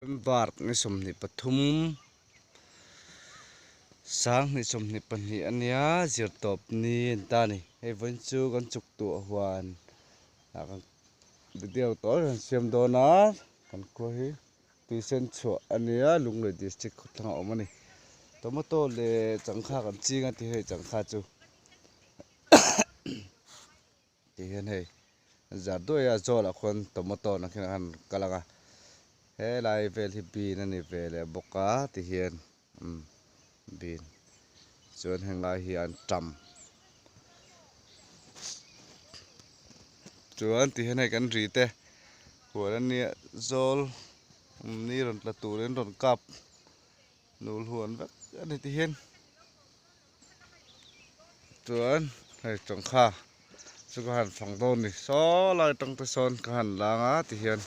Bart ni som ni pathum sang ni som ni pani ania zirtop ni ta ni hei vun chu kan chuk tu huan kan video to kan siam do na kan ko hi tuition chu ania lunglei district khotlang omani tomato le changkha kan chinga ti hei changkha chu ti hian hei zardo ya zola khon tomato na khan kalanga he lai vel hi bin ani vele boka ti hian bin chuan heng lai hi an tam chuan ti hian hei kan ri te huan an nia zol ni ron tla turin ron kap nul huan vek ani ti hian chuan hei changkha chu ka han phang don ni so lai tang te son ka han langa ti hian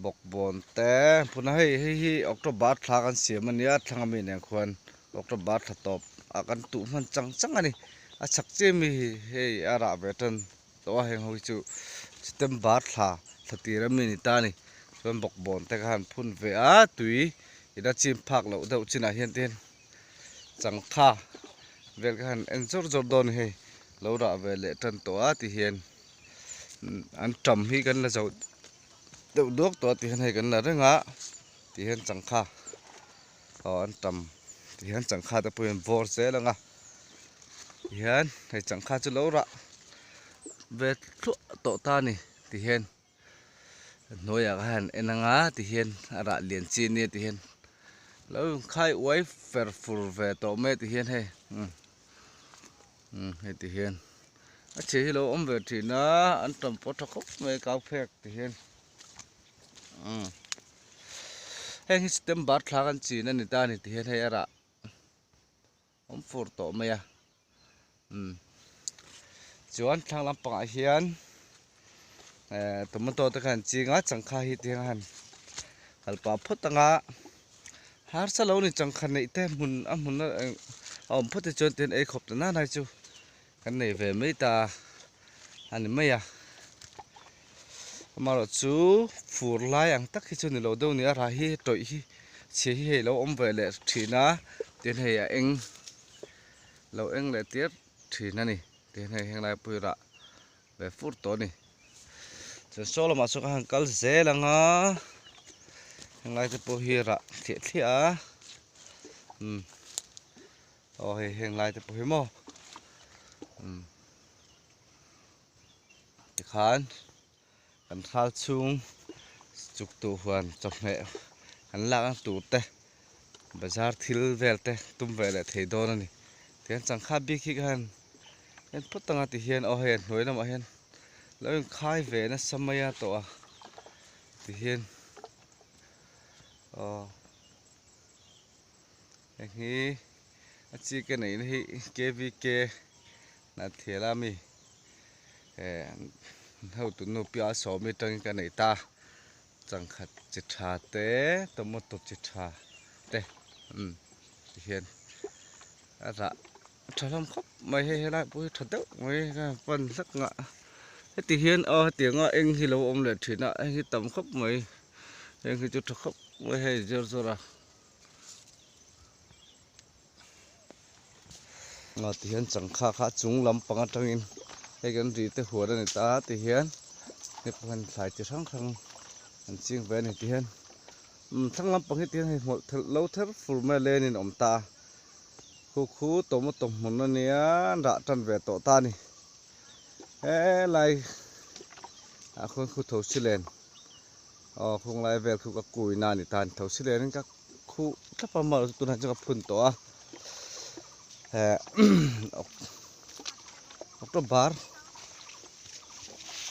bok bon te puna hei october thla kan siam ania thlangami nen khuan october thla top akan tu man chang ani a chak che mi hei ara beton to heng hoi chu september thla mi ni ta ni chuan bok bon te kan phun ve a tui ina chim phak lo deuh china hian ten changkha vel kan en jor don hei lo ra ve le tan to a ti hian an tam hi kan la zo deuh dok to ti hian hei kan la renga ti hian changkha an tam ti hian changkha te puin vor che langa hian hei changkha chu lo ra ve thu to ta ni ti hian noya han enanga ti hian ara lian chi ni ti hian lo khai wai fer fur ve to me ti hian he he ti hian a che hi lo om ve thina an tam po thakop me kau phek ti hian heng september thla kan chin ani ta ni ti hian hei ara om fur to me ya chuan thlang lampang a hian tomato te kan chinga changkha hi ti han kalpa photanga har sa lo ni changkha nei te mun om phote chon ten ei khop na nai chu kan nei ve mai ta ani mai ya maro chu fur lai ang tak hi chu ni lo deuh ni a ra hi toi hi che hi hei lo om ve le thina ten hei a eng lo eng le tir thina ni ten hei heng lai pui ra ve fur to ni chu solo ma chu ka han kal zelanga heng lai te po hi ra thlia hei heng lai te po hi mo ti khan kan thal chung chuk tu huan chawhmeh kan lak ang tur te bazar thil vel te tum ve le thei dawn ani tian changkha bik hi khan en phutanga ti hian hei hnoi lamah hian lo in khai ve na samaya to a ti hian heng hi a chi ke nei na hi kvk na thela mi hau tu nu pia so mi tang ka nei ta changkhat chi tha te tomato chi tha te hian ara thalam khop mai he lai pui thadeu mai ka pan sak nga he ti hian tianga eng hi lo om le thina hi tam khop mai eng hi chu khop mai he zora nga ti hian changkha kha chung lampang atangin hei kan ri te huan ani ta ti hian ni pan thlai chi thang an ching ve ni ti hian thlang lampang hi ti hian hei lo ther fur me len in om ta khu tomato mun ania ra tan ve to ta ni lai a khon khu tho silen khung lai vel khu ka kui na ni tan tho silen ka khu thapa ma tu na cha phun to a october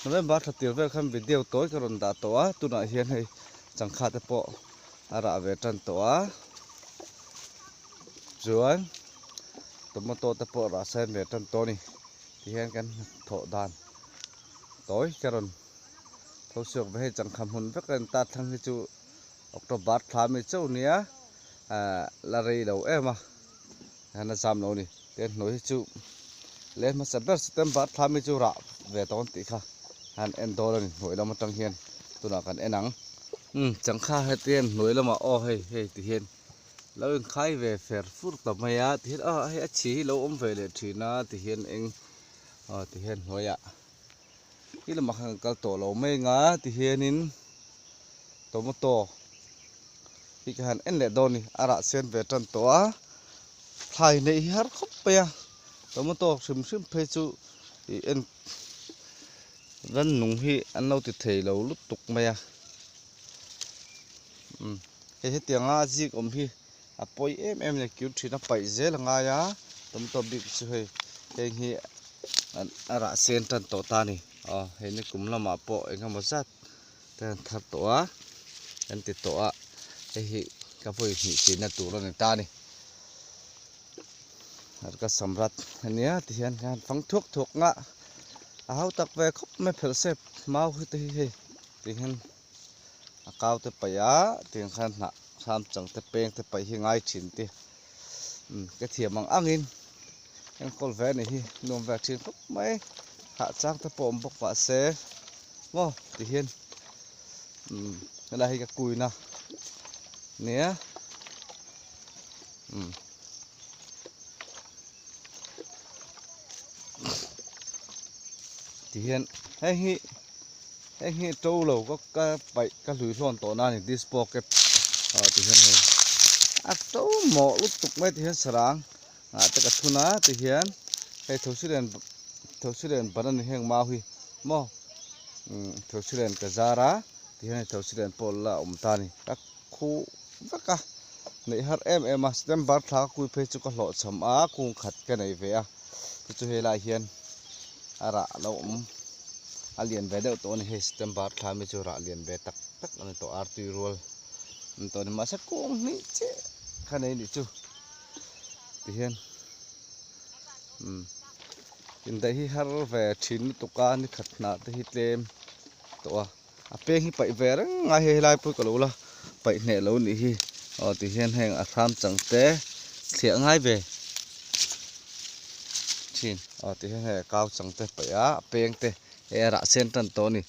november thatir ve khan video toy karon da to a tuna hian hei changkha te po ara ve tan to a chuan tomato te po ra sen ve tan to ni ti hian kan tho dan toy karon tho siok ve hei changkha mun ve kan ta thang hi chu october thla mi chau nia la rei lo ema hana sam lo ni ten noi chu len ma september thla mi chu ra ve ton ti kha han en dollar ni hoi lam tang hian tu na kan enang chẳng kha hết tiền nuôi là mà hay hay thì hiện lâu khai về phèr phút tập mày á thì hiện hay chỉ lâu ôm về để chỉ na thì hiện anh thì hiện nuôi ạ cái là mặc hàng cái tổ lâu mấy ngã thì hiện in tổ một tổ thì cái hàng anh lệ đồn này ara sen về trần tổ thay này hết khóc bè tổ một tổ sum sum phê chu thì anh vẫn nung hi anh lâu thì thầy lâu lúc tục mày à cái hết tiếng à gì cũng hi à bôi em này cứu thì nó phải dễ là ngay á tấm tấm bị chơi cái hi ara sen trần tổ ta này hay này cũng là mà bộ anh không có sát tên thật tổ á anh tiệt tổ á cái hi cái phơi hi thì nó tụ ra người ta này cái sầm rát anh nhá thì anh phăng thuốc thuộc ngã áo tắc về khóc mấy phèo xếp mau thì anh cao tới bảy á tiền khăn nè tham chẳng tới bèn tới bảy hiện ngay chín tiền cái thiệp bằng ăn in em còn vé này hi nôm về trên khúc mấy hạ trang tới bom bọc vạ xe vô thì hiên cái này cái cùi nào nhé thì hiên hay hi trâu lầu có cái bảy cái lưới thon tổ này dispo cái thì hiên này trâu mỏ lúc tục mấy thì hiên sarang tất cả thuna thì hiên hay thấu sư đèn bắn này hiên mau hi mò thấu sư đèn cái zara thì hiên thấu sư đèn pol là ta này các khu tất cả này hát em mà stem bar thả cùi phê cho có lọ chấm cùng khát cái này về cho hay là hiên ara lâu liền về đâu tổ này hết stem bar thả mới cho ra liền về tắc tắc này tổ arti roll tổ này mà sẽ cũng ní chứ cái này đi chứ thì hiên in đây har về chín tuka ni khát na thì hít lên tổ pe hi phải về đó ngay hay lại bôi cả lúa là phải nè lúa ní hi thì hiên hàng tham chẳng té sẽ ngay về chín thì hiên hàng cao chẳng té phải pe té ra sen tan to ni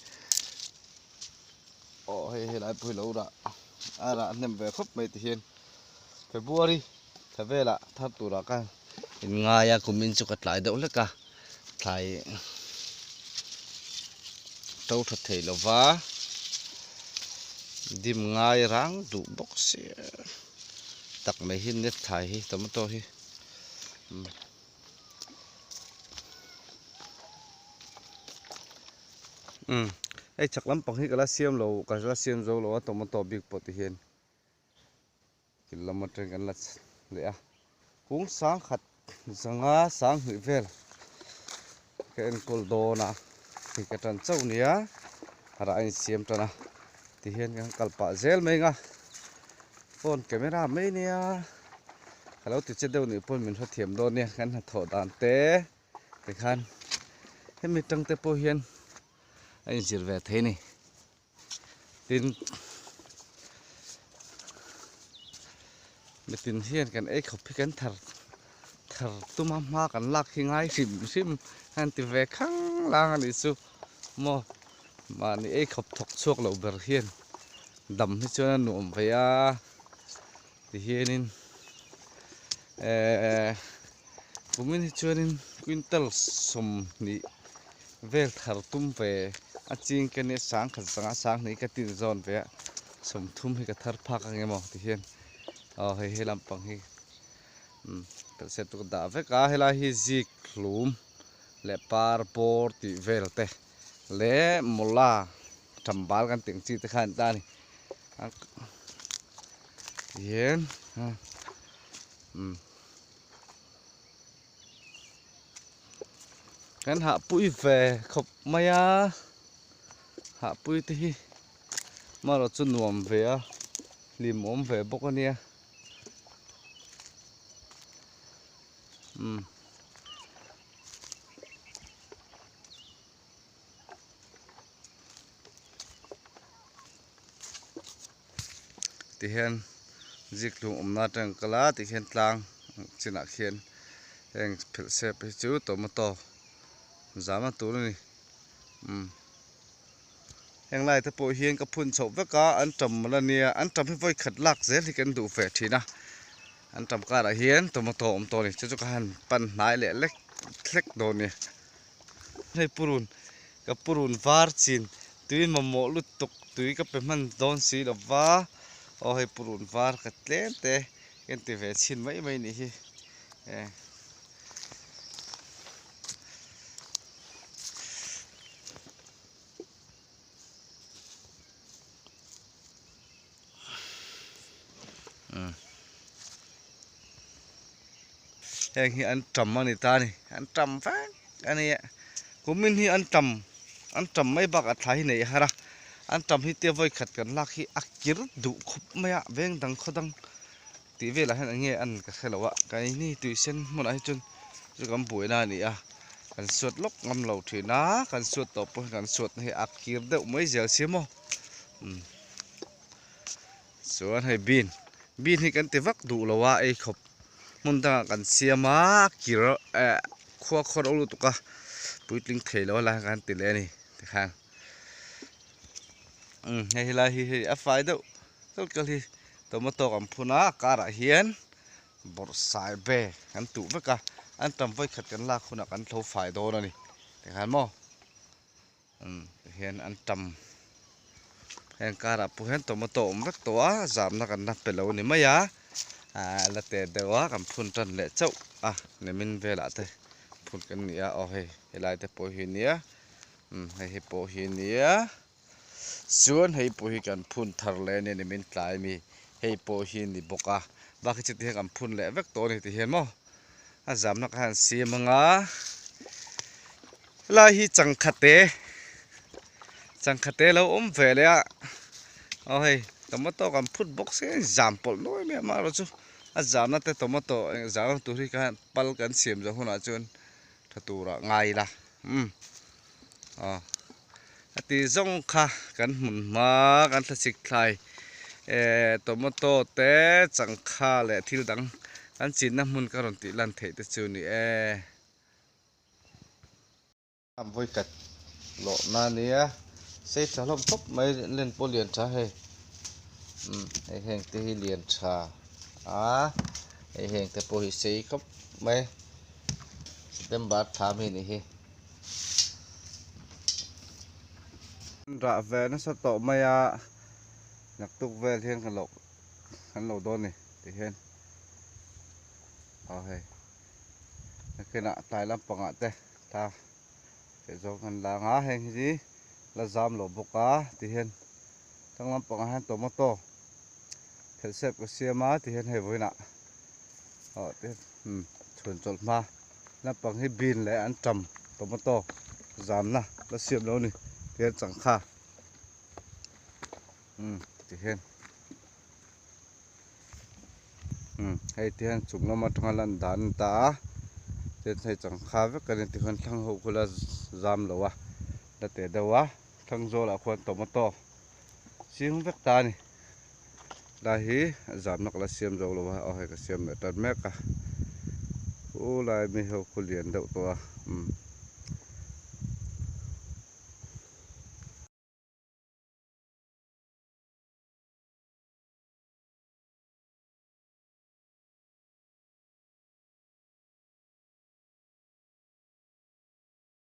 hay lại bôi lúa đó ra nem về khóc mấy thì hiên phải bua đi phải về là thắt tủ đó cái ngay cũng mình chụp lại đâu hết cả thầy trâu thật thầy là vá dim ngay ráng đủ bốc xe tắc mấy hin nếp thầy hi tấm to hi ấy chắc lắm bằng hi cái lá xiêm lầu cái lá xiêm dâu lầu tấm to big pot hiền cái làm một cái là lẽ cũng sáng khát sáng sáng hửi về cái anh cột đồ nè thì cái trần châu này ra anh xem cho nè thì hiện cái kalpa gel mấy ngà phone camera mấy nè kalau thì chết đâu nữa phone mình phải thiểm đồ nè cái là thổ đàn té cái khăn hết mình trăng té po hiện anh chỉ về thế này tin mình tin hiện cái ấy không biết cái thằng tụm ma kan lak hi ngai sim han ti ve khang lang ani chu mo mà ni ei khop thok chuak lo ber hian dam hi chona nuam ve a ti hianin kumin hi chonin quintal som ni vel thar tum ve a ching ke ne sang khat sanga sang ni ka tin zon ve som thum hi ka thar phak angemo ti hian hei he lampang hi sẽ tụ đã với cả hay là hi zik lùm lệ par por ti velte lệ mola trầm bal kan tiếng chi te khan ta ni yen kan hạ pui về khop maya hạ pui ti mà nó chu nuam về lim om về bốc ania thì hiện dịch lùng na trăng cala thì hiện tlang trên nạc hiện hiện phật xếp chú tomato giá mà tú này heng lai te po hian ka phun chho veka an tam la nia an tam hi voi khat lak zel hi kan du fe thina an tam ka ra hian tomato om to ni chu chu ka han pan hnai le lek thlek do ni hei purun ka purun var chin tuin ma mo lut tuk tui ka pe man don si lo wa o hei purun var ka tlen te ken ti ve chin mai mai ni hi heng hi an tam ani ta ni an tam fa ani kumin hi an tam mai bak a thai nei hara an tam hi te voi khat kan lak hi akir du khup maya veng dang khodang ti ve la han ange an ka khelawa kai ni tuition mun ai chun chu kam buina ni a kan suat lok ngam lo thina kan suat to po kan suat hi akir deuh mai zel simo suan hai bin hi kan te vak du lawa ei khop mun da kan siama kir khwa khor olu tuka puitling thelo la kan ti le ni ti khang hei la hi a fai deuh tol kal hi tomato kam phuna kara hian bor sai be kan tu veka an tam voi khat kan la khuna kan tho fai do na ni ti khan mo hian an tam heng kara pu hen tomato om vek to a zam na kan na pelo ni maya la te dewa kan phun tan le chau ne min vela te phun kan nia o hei helai te po hi nia hei po hi nia suan hei po hi kan phun thar le ne min tlai mi hei po hi ni boka ba ki chiti kan phun le vek to ni ti hian mo a zam na kan si manga la hi changkhate lo om ve le a hei tomato kan phut box se zam pol noi me ma ro chu a zam na te tomato zam tu ri kan pal kan siam zo huna chun thatura ngai la ati zong kha kan mun ma kan thasik thlai tomato te changkha le thil dang kan chin na mun ka ron ti lan thei te chu ni am voi kat lo na nia sei thalom top mai len polian tha he hei heng te hi lian tha hei heng te po hi sei khop mai September tha mi ni hi ra về nó sao tổ mày nhạc tục về thiên khăn lẩu đôn này thì hen hey cái nạ tài lắm bằng ạ tê ta cái dòng khăn là ngã hen gì là giam lẩu bốc cá thì hen thằng lắm bằng hen tomato thật xếp cái xe má thì hen hay với nạ thế chuẩn chuẩn ma lắm bằng hay bin lại ăn trầm tomato giam na nó xiêm đâu này thì hen chẳng kha thì hen hay thì hen chúng nó mà trong lần đàn ta thì hay chẳng kha với cái này thì hen thằng hậu là giam lâu là để đâu thằng zo là quan tomato xiêm vết ta này là hi giam nó là xiêm dầu lâu hay cái xiêm này tận mẹ cả ô lại mình hậu liền đậu to